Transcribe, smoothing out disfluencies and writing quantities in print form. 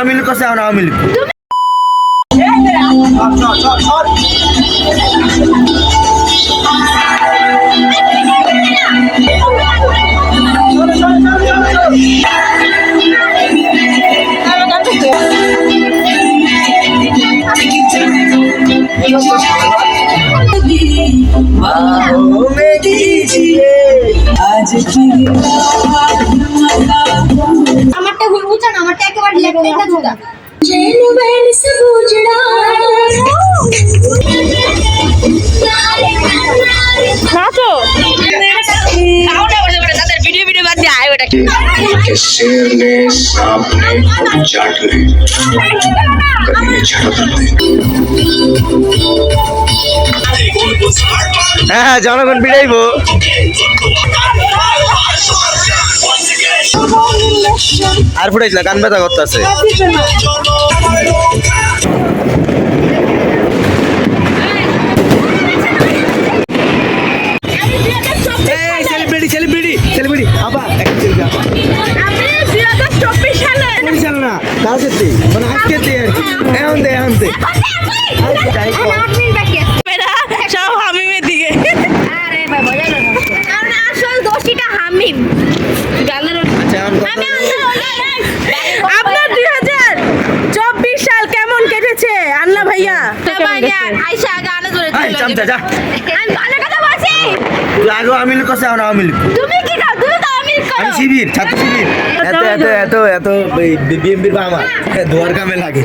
আমিল কাছে আনা আমিল আমারটা উঁচা না, আমারটা একেবারে লেফট জুতা। নাচো তাদের ভিডিও ভিডিও বাদ দিয়ে আয় ওটা शेर ने सांप ने चाट ले कभी नहीं छाड़ा হ্যাঁ জনগণ বিড়াইবো আর ফুটাইছ না কান ব্যথা করতেছে সেলিব্রিটি আবার না কালকে মানে আজকে এখন দে সব হামিমের দিকে আরে বাবা জানো না, কারণ আসল দোষীটা হামিম। আপনার 2024 সাল কেমন কেটেছে আন্না ভাইয়া? আয়শা গানে ধরে চামচা যা আমি ভালো কথা বলছি। লাগো আমিল কাছে আনা আমিল তুমি কি দাও, তুমি তো আমির করো। আমি শিবির ছাত্র শিবির এত বিএমপির বা আমার ধোয়ার কামে লাগে